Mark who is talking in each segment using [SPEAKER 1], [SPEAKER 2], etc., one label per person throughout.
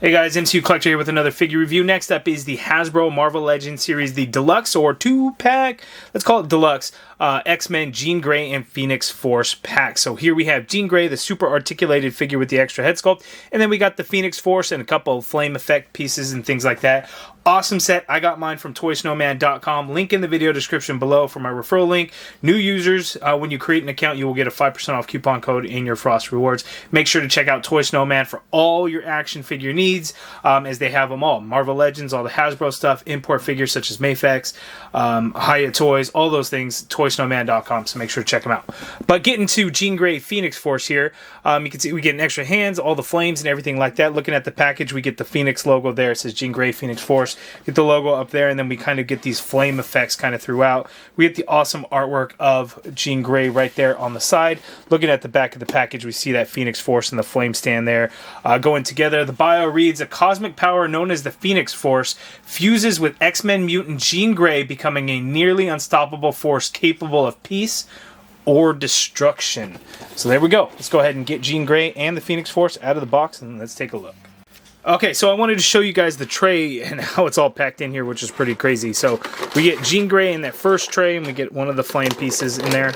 [SPEAKER 1] Hey guys, MCU Collector here with another figure review. Next up is the Hasbro Marvel Legends series, the Deluxe or 2-pack, let's call it Deluxe, X-Men Jean Grey and Phoenix Force pack. So here we have Jean Grey, the super articulated figure with the extra head sculpt, and then we got the Phoenix Force and a couple of flame effect pieces and things like that. Awesome set. I got mine from toysnowman.com. Link in the video description below for my referral link. New users, when you create an account, you will get a 5% off coupon code in your Frost Rewards. Make sure to check out Toy Snowman for all your action figure needs, as they have them all. Marvel Legends, all the Hasbro stuff, import figures such as Mayfex, Hiya Toys, all those things, toysnowman.com, so make sure to check them out. But getting to Jean Grey Phoenix Force here, you can see we get an extra hands, all the flames and everything like that. Looking at the package, we get the Phoenix logo there. It says Jean Grey Phoenix Force. Get the logo up there, and then we kind of get these flame effects kind of throughout. We get the awesome artwork of Jean Grey right there on the side. Looking at the back of the package, we see that Phoenix Force and the flame stand there going together. The bio reads, a cosmic power known as the Phoenix Force fuses with X-Men mutant Jean Grey, becoming a nearly unstoppable force capable of peace or destruction. So there we go. Let's go ahead and get Jean Grey and the Phoenix Force out of the box, and let's take a look. Okay, so I wanted to show you guys the tray and how it's all packed in here, which is pretty crazy. So we get Jean Grey in that first tray, and we get one of the flame pieces in there.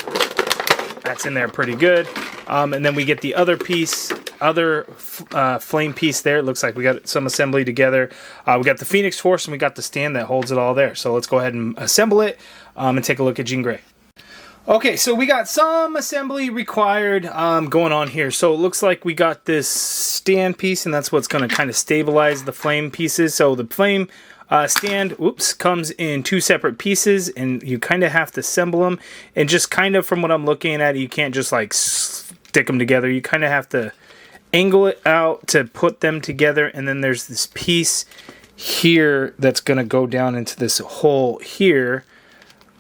[SPEAKER 1] That's in there pretty good. And then we get the other piece, flame piece there. It looks like we got some assembly together. We got the Phoenix Force, and we got the stand that holds it all there. So let's go ahead and assemble it and take a look at Jean Grey. Okay, so we got some assembly required going on here. So it looks like we got this stand piece, and that's what's going to kind of stabilize the flame pieces. So the flame stand, comes in two separate pieces, and you kind of have to assemble them. And just kind of from what I'm looking at, you can't just like stick them together. You kind of have to angle it out to put them together. And then there's this piece here that's going to go down into this hole here.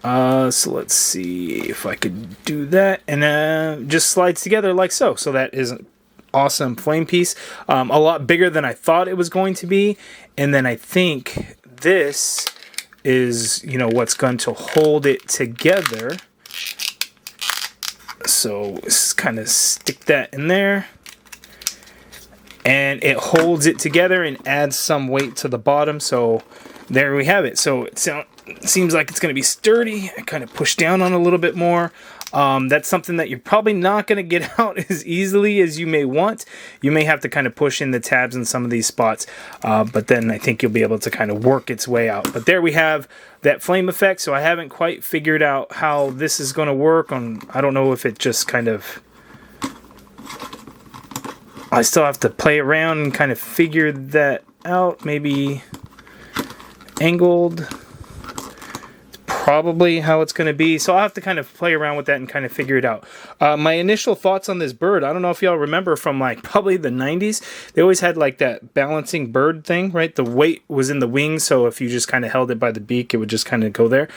[SPEAKER 1] So let's see if I could do that, and just slides together like so. So that is an awesome flame piece, a lot bigger than I thought it was going to be. And then I think this is, you know, what's going to hold it together. So just kind of stick that in there, and it holds it together and adds some weight to the bottom. So there we have it. So it seems like it's going to be sturdy. I kind of push down on it a little bit more. That's something that you're probably not going to get out as easily as you may want. You may have to kind of push in the tabs in some of these spots, but then I think you'll be able to kind of work its way out. But there we have that flame effect. So I haven't quite figured out how this is going to work. I don't know if it just kind of... I still have to play around and kind of figure that out. Maybe angled, probably how it's going to be. So I'll have to kind of play around with that and kind of figure it out. My initial thoughts on this bird, I don't know if y'all remember from like probably the 90s, they always had like that balancing bird thing, right? The weight was in the wings, so if you just kind of held it by the beak, it would just kind of go there.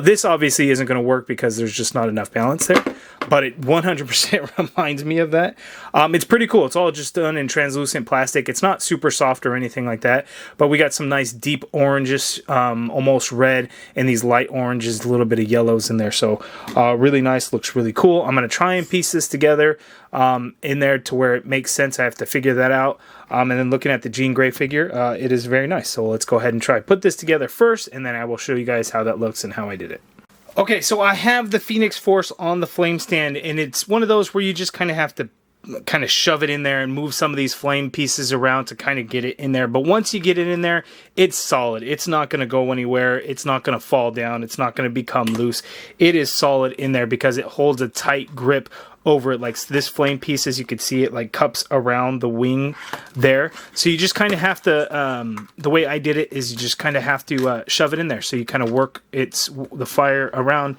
[SPEAKER 1] This obviously isn't going to work because there's just not enough balance there, but it 100% reminds me of that. It's pretty cool. It's all just done in translucent plastic. It's not super soft or anything like that, but we got some nice deep oranges, almost red, and these light oranges, a little bit of yellows in there. So really nice, looks really cool. I'm going to try and piece this together in there to where it makes sense. I have to figure that out. And then looking at the Jean Grey figure, it is very nice. So let's go ahead and try put this together first, and then I will show you guys how that looks and how I did it. Okay, so I have the Phoenix Force on the flame stand, and it's one of those where you just kind of have to kind of shove it in there and move some of these flame pieces around to kind of get it in there. But once you get it in there, it's solid. It's not going to go anywhere. It's not going to fall down. It's not going to become loose. It is solid in there because it holds a tight grip over it. Like this flame piece, as you can see, it like cups around the wing there. So you just kind of have to, the way I did it is you just kind of have to shove it in there. So you kind of work the fire around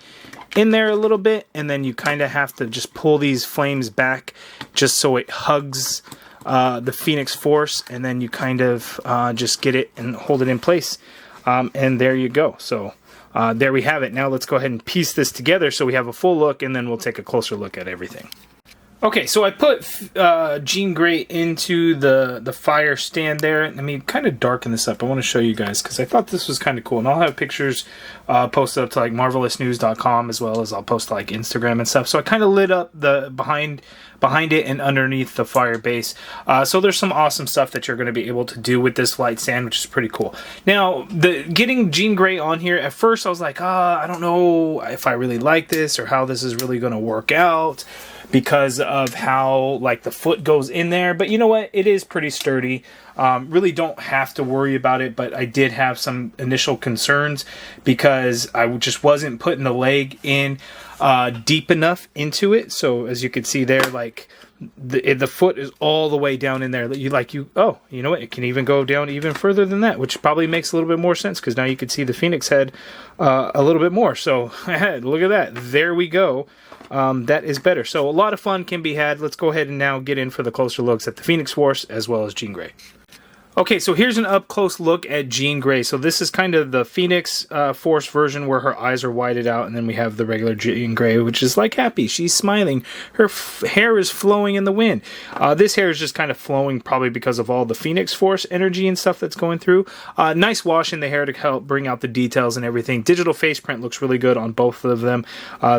[SPEAKER 1] in there a little bit, and then you kind of have to just pull these flames back just so it hugs the Phoenix Force, and then you kind of just get it and hold it in place, and there you go. So there we have it. Now let's go ahead and piece this together so we have a full look, and then we'll take a closer look at everything. Okay, so I put Jean Grey into the fire stand there. Let me kind of darken this up. I want to show you guys because I thought this was kind of cool. And I'll have pictures posted up to like marvelousnews.com, as well as I'll post to like Instagram and stuff. So I kind of lit up the behind it and underneath the fire base. So there's some awesome stuff that you're going to be able to do with this light stand, which is pretty cool. Now, getting Jean Grey on here, at first I was like, I don't know if I really like this or how this is really going to work out, because of how like the foot goes in there. But you know what? It is pretty sturdy. Really don't have to worry about it, but I did have some initial concerns because I just wasn't putting the leg in deep enough into it. So as you can see there, like the foot is all the way down in there. You know what? It can even go down even further than that, which probably makes a little bit more sense because now you can see the Phoenix head a little bit more. So look at that. There we go. That is better. So a lot of fun can be had. Let's go ahead and now get in for the closer looks at the Phoenix Force as well as Jean Grey. Okay, so here's an up-close look at Jean Grey. So this is kind of the Phoenix Force version where her eyes are whited out, and then we have the regular Jean Grey, which is like happy. She's smiling. Her hair is flowing in the wind. This hair is just kind of flowing probably because of all the Phoenix Force energy and stuff that's going through. Nice wash in the hair to help bring out the details and everything. Digital face print looks really good on both of them.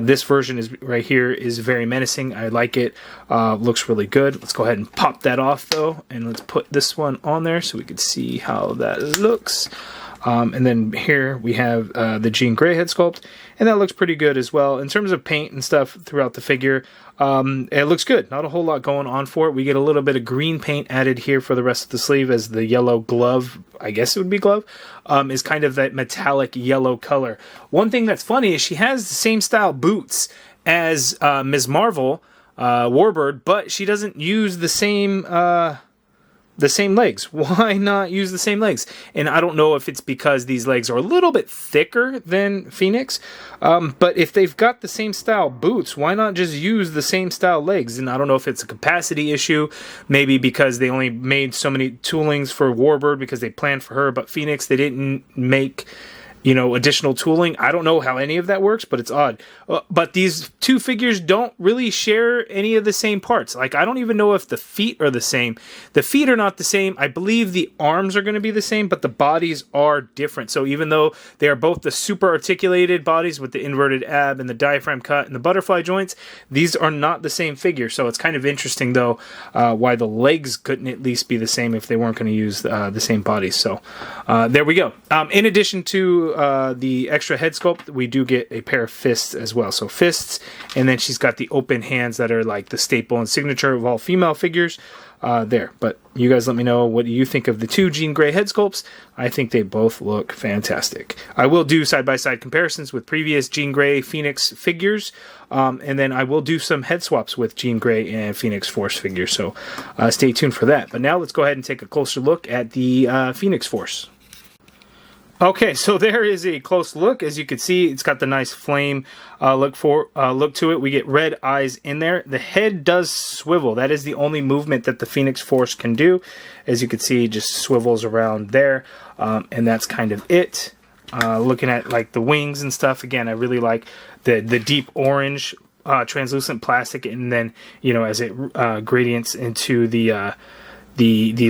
[SPEAKER 1] This version is right here is very menacing. I like it. Looks really good. Let's go ahead and pop that off though, and let's put this one on there so we can see how that looks. And then here we have the Jean Grey head sculpt, and that looks pretty good as well. In terms of paint and stuff throughout the figure, it looks good. Not a whole lot going on for it. We get a little bit of green paint added here for the rest of the sleeve, as the yellow glove, I guess it would be glove, is kind of that metallic yellow color. One thing that's funny is she has the same style boots as Ms. Marvel, Warbird, but she doesn't use the same legs. Why not use the same legs? And I don't know if it's because these legs are a little bit thicker than Phoenix, but if they've got the same style boots, why not just use the same style legs? And I don't know if it's a capacity issue, maybe because they only made so many toolings for Warbird because they planned for her, but Phoenix they didn't make, you know, additional tooling. I don't know how any of that works, but it's odd. But these two figures don't really share any of the same parts. Like, I don't even know if the feet are the same. The feet are not the same. I believe the arms are going to be the same, but the bodies are different. So even though they are both the super articulated bodies with the inverted ab and the diaphragm cut and the butterfly joints, these are not the same figure. So it's kind of interesting, though, why the legs couldn't at least be the same if they weren't going to use the same bodies. So there we go. In addition to the extra head sculpt, we do get a pair of fists as well. So fists, and then she's got the open hands that are like the staple and signature of all female figures there. But you guys let me know what you think of the two Jean Grey head sculpts. I think they both look fantastic. I will do side-by-side comparisons with previous Jean Grey Phoenix figures, and then I will do some head swaps with Jean Grey and Phoenix Force figures. So stay tuned for that. But now let's go ahead and take a closer look at the Phoenix Force. Okay, so there is a close look. As you can see, it's got the nice flame look to it. We get red eyes in there. The head does swivel. That is the only movement that the Phoenix Force can do. As you can see, it just swivels around there, and that's kind of it. Looking at like the wings and stuff, again, I really like the deep orange translucent plastic, and then, you know, as it gradients into the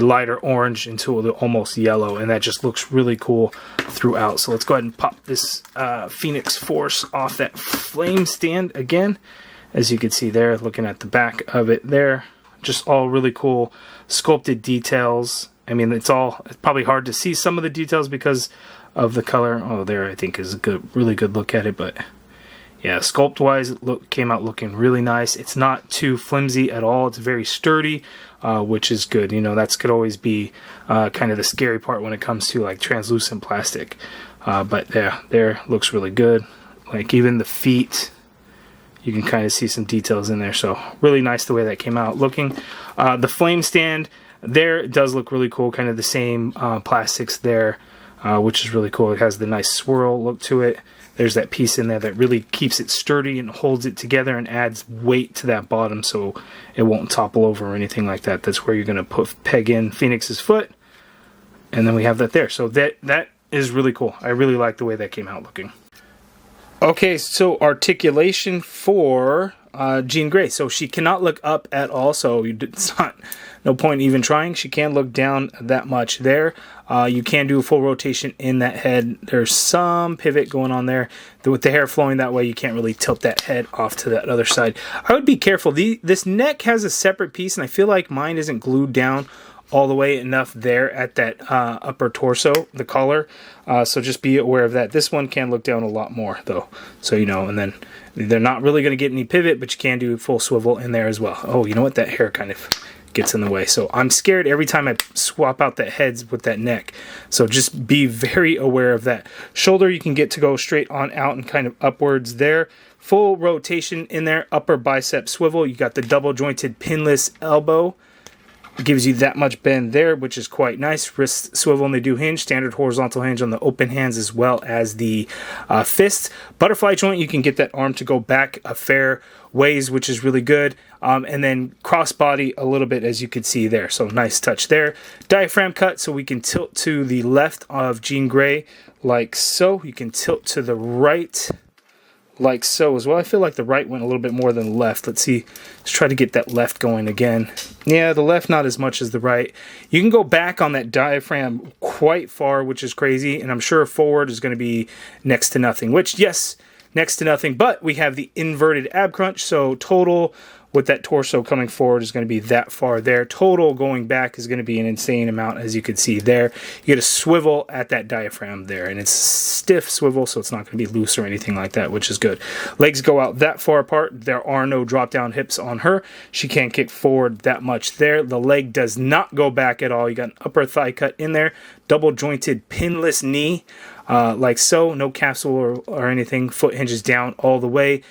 [SPEAKER 1] lighter orange into the almost yellow, and that just looks really cool throughout. So let's go ahead and pop this Phoenix Force off that flame stand again. As you can see there, looking at the back of it there, just all really cool sculpted details. I mean, it's probably hard to see some of the details because of the color. Oh, there I think is a really good look at it, but yeah, sculpt-wise, it came out looking really nice. It's not too flimsy at all. It's very sturdy, which is good. You know, that could always be kind of the scary part when it comes to like translucent plastic. But there looks really good. Like even the feet, you can kind of see some details in there. So really nice the way that came out looking. The flame stand there does look really cool. Kind of the same plastics there, which is really cool. It has the nice swirl look to it. There's that piece in there that really keeps it sturdy and holds it together and adds weight to that bottom so it won't topple over or anything like that. That's where you're going to peg in Phoenix's foot. And then we have that there. So that is really cool. I really like the way that came out looking. Okay, so articulation for Jean Grey. So she cannot look up at all, so it's not no point even trying. She can't look down that much there. You can do a full rotation in that head. There's some pivot going on there. With the hair flowing that way, you can't really tilt that head off to that other side. I would be careful. This neck has a separate piece, and I feel like mine isn't glued down all the way enough there at that upper torso, the collar. So just be aware of that. This one can look down a lot more, though, so you know. And then they're not really going to get any pivot, but you can do full swivel in there as well. Oh, you know what? That hair kind of gets in the way. So I'm scared every time I swap out the heads with that neck. So just be very aware of that. Shoulder, you can get to go straight on out and kind of upwards there. Full rotation in there. Upper bicep swivel. You got the double jointed pinless elbow. It gives you that much bend there, which is quite nice. Wrist swivel and they do hinge. Standard horizontal hinge on the open hands as well as the fist. Butterfly joint, you can get that arm to go back a fair ways, which is really good. And then cross body a little bit, as you can see there. So nice touch there. Diaphragm cut, so we can tilt to the left of Jean Grey like so. You can tilt to the right like so as well. I feel like the right went a little bit more than the left. Let's see. Let's try to get that left going again. Yeah, the left not as much as the right. You can go back on that diaphragm quite far, which is crazy. And I'm sure forward is going to be next to nothing, which, yes, next to nothing. But we have the inverted ab crunch. So total with that torso coming forward is going to be that far there. Total going back is going to be an insane amount, as you can see there. You get a swivel at that diaphragm there, and it's stiff swivel, so it's not going to be loose or anything like that, which is good. Legs go out that far apart. There are no drop-down hips on her. She can't kick forward that much there. The leg does not go back at all. You got an upper thigh cut in there. Double jointed pinless knee. Like so, no capsule or anything. Foot hinges down all the way,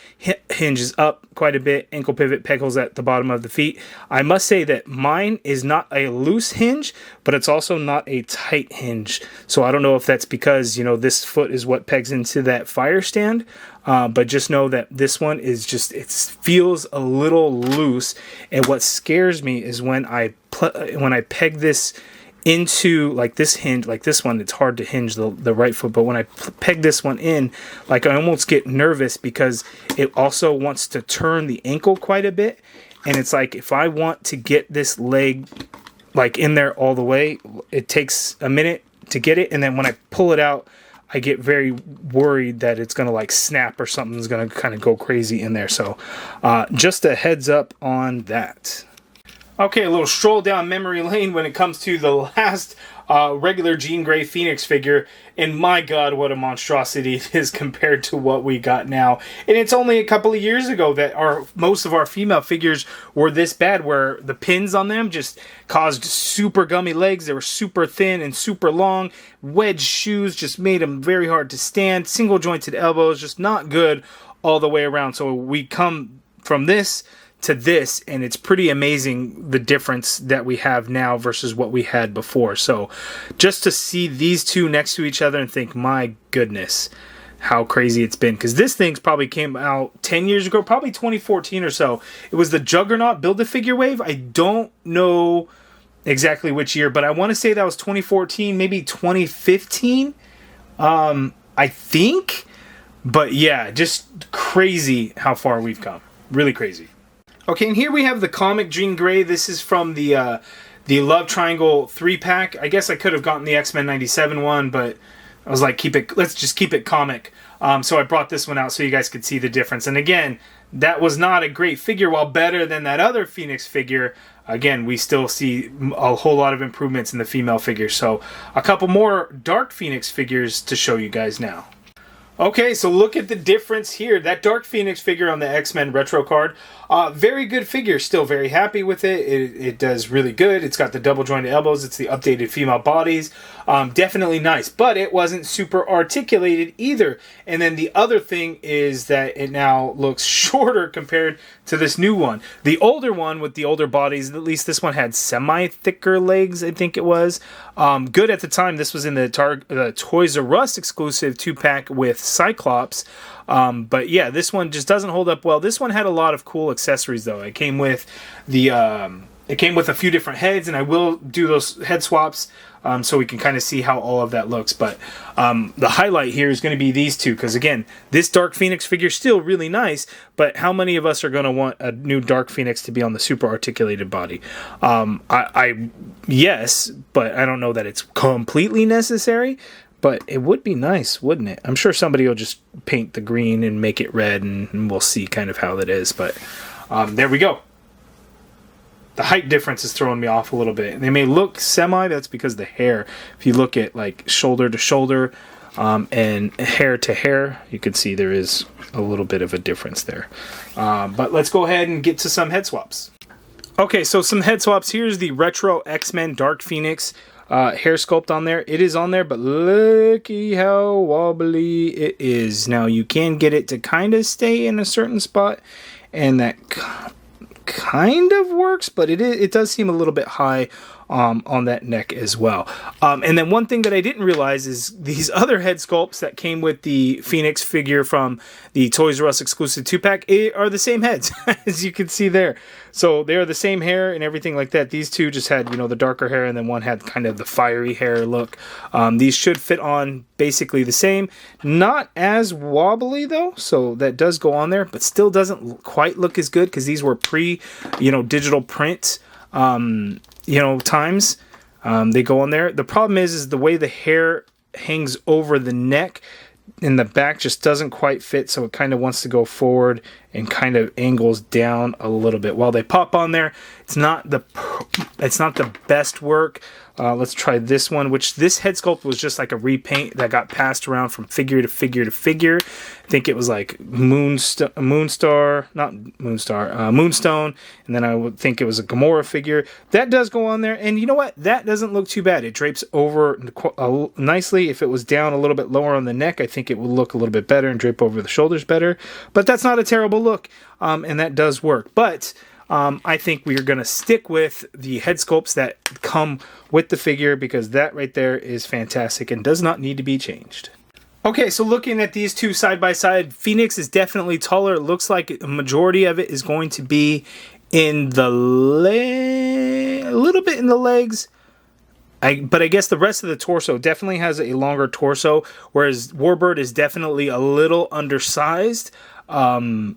[SPEAKER 1] hinges up quite a bit, ankle pivot, peg holes at the bottom of the feet. I must say that mine is not a loose hinge, but it's also not a tight hinge. So I don't know if that's because, you know, this foot is what pegs into that fire stand, but just know that this one is just, it feels a little loose. And what scares me is when I peg this into like this hinge, like this one, it's hard to hinge the right foot, but when I peg this one in, like I almost get nervous because it also wants to turn the ankle quite a bit, and it's like if I want to get this leg like in there all the way, it takes a minute to get it, and then when I pull it out, I get very worried that it's gonna like snap or something's gonna kind of go crazy in there. So just a heads up on that. Okay, a little stroll down memory lane when it comes to the last regular Jean Grey Phoenix figure, and my god, what a monstrosity it is compared to what we got now. And it's only a couple of years ago that most of our female figures were this bad, where the pins on them just caused super gummy legs. They were super thin and super long. Wedge shoes just made them very hard to stand. Single jointed elbows, just not good all the way around. So we come from this to this, and it's pretty amazing the difference that we have now versus what we had before. So just to see these two next to each other and think, my goodness, how crazy it's been. Because this thing's probably came out 10 years ago, probably 2014 or so. It was the Juggernaut Build-A-Figure wave. I don't know exactly which year, but I want to say that was 2014, maybe 2015, I think. But yeah, just crazy how far we've come. Really crazy. Okay, and here we have the comic Jean Grey. This is from the Love Triangle 3-pack. I guess I could have gotten the Xmen 97 one, but I was like, let's just keep it comic. So I brought this one out so you guys could see the difference. And again, that was not a great figure. While better than that other Phoenix figure, again, we still see a whole lot of improvements in the female figure. So a couple more Dark Phoenix figures to show you guys now. Okay, so look at the difference here. That Dark Phoenix figure on the X-Men retro card, very good figure. Still very happy with it. It does really good. It's got the double jointed elbows. It's the updated female bodies. Definitely nice, but it wasn't super articulated either. And then the other thing is that it now looks shorter compared to this new one. The older one with the older bodies, at least this one had semi-thicker legs, I think it was. Good at the time. This was in the Toys R Us exclusive 2-pack with Cyclops. But yeah, this one just doesn't hold up well. This one had a lot of cool accessories though. It came with the It came with a few different heads, and I will do those head swaps so we can kind of see how all of that looks. But the highlight here is going to be these two, because again, this Dark Phoenix figure is still really nice, but how many of us are going to want a new Dark Phoenix to be on the super articulated body? Yes, but I don't know that it's completely necessary. But it would be nice, wouldn't it? I'm sure somebody will just paint the green and make it red, and we'll see kind of how that is. But there we go. The height difference is throwing me off a little bit. They may look semi, that's because of the hair. If you look at like shoulder to shoulder and hair to hair, you can see there is a little bit of a difference there. But let's go ahead and get to some head swaps. Okay, so some head swaps. Here's the Retro X-Men Dark Phoenix hair sculpt on there. It is on there, but looky how wobbly it is. Now, you can get it to kind of stay in a certain spot, and that kind of works, but it does seem a little bit high on that neck as well. And then one thing that I didn't realize is these other head sculpts that came with the Phoenix figure from the Toys R Us exclusive 2-pack are the same heads, as you can see there. So they are the same hair and everything like that. These two just had, the darker hair, and then one had kind of the fiery hair look. These should fit on basically the same. Not as wobbly though, so that does go on there, but still doesn't quite look as good because these were digital print times. They go on there. The problem is the way the hair hangs over the neck in the back just doesn't quite fit, so it kind of wants to go forward and kind of angles down a little bit. While they pop on there, it's not the best work. Let's try this one, which this head sculpt was just like a repaint that got passed around from figure to figure to figure. I think it was like Moonstone, and then I would think it was a Gamora figure. That does go on there, and you know what? That doesn't look too bad. It drapes over nicely. If it was down a little bit lower on the neck, I think it would look a little bit better and drape over the shoulders better. But that's not a terrible look, and that does work. But I think we are going to stick with the head sculpts that come with the figure, because that right there is fantastic and does not need to be changed. Okay, so looking at these two side by side, Phoenix is definitely taller. It looks like a majority of it is going to be in the a little bit in the legs. But I guess the rest of the torso definitely has a longer torso, whereas Warbird is definitely a little undersized.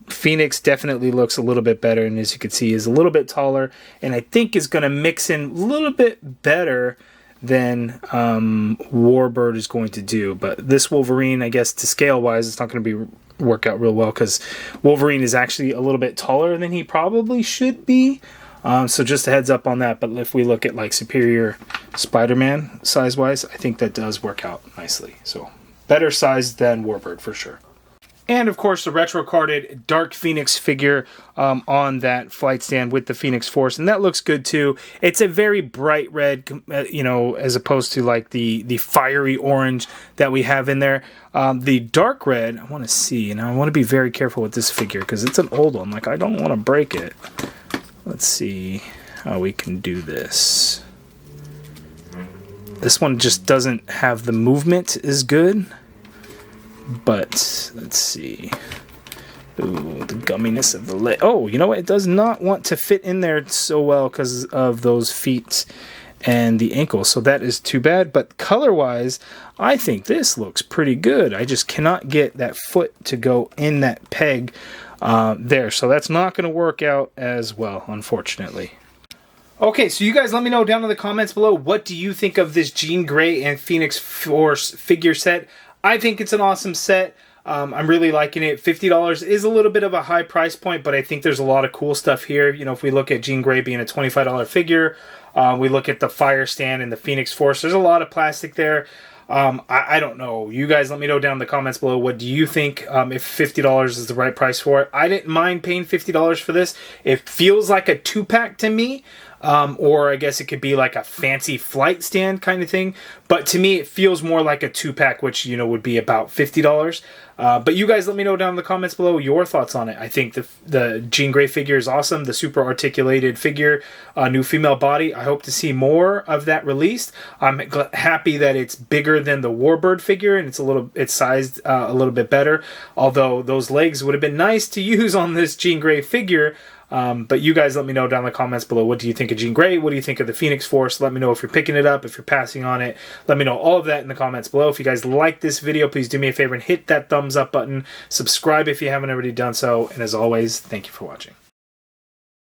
[SPEAKER 1] Phoenix definitely looks a little bit better, and as you can see is a little bit taller, and I think is going to mix in a little bit better than Warbird is going to do. But this Wolverine, I guess to scale wise, it's not going to work out real well, because Wolverine is actually a little bit taller than he probably should be. So just a heads up on that. But if we look at like Superior Spider-Man size wise, I think that does work out nicely. So better size than Warbird for sure. And of course, the retro-carded Dark Phoenix figure on that flight stand with the Phoenix Force, and that looks good too. It's a very bright red, as opposed to like the fiery orange that we have in there. The dark red, I want to see, and I want to be very careful with this figure because it's an old one. Like, I don't want to break it. Let's see how we can do this. This one just doesn't have the movement as good. But let's see. Ooh, the gumminess of the leg. Oh, you know what? It does not want to fit in there so well because of those feet and the ankles. So that is too bad. But color-wise, I think this looks pretty good. I just cannot get that foot to go in that peg there. So that's not going to work out as well, unfortunately. Okay, so you guys let me know down in the comments below, what do you think of this Jean Grey and Phoenix Force figure set? I think it's an awesome set. I'm really liking it. $50 is a little bit of a high price point, but I think there's a lot of cool stuff here. If we look at Jean Grey being a $25 figure, we look at the fire stand and the Phoenix Force, there's a lot of plastic there. I don't know. You guys let me know down in the comments below. What do you think, if $50 is the right price for it? I didn't mind paying $50 for this. It feels like a 2-pack to me. Or I guess it could be like a fancy flight stand kind of thing. But to me, it feels more like a 2-pack, which, would be about $50. But you guys let me know down in the comments below your thoughts on it. I think the Jean Grey figure is awesome. The super articulated figure, new female body. I hope to see more of that released. I'm happy that it's bigger than the Warbird figure, and it's sized a little bit better. Although those legs would have been nice to use on this Jean Grey figure. But you guys let me know down in the comments below. What do you think of Jean Grey? What do you think of the Phoenix Force? Let me know if you're picking it up, if you're passing on it. Let me know all of that in the comments below. If you guys like this video, please do me a favor and hit that thumbs up button. Subscribe if you haven't already done so. And as always, thank you for watching.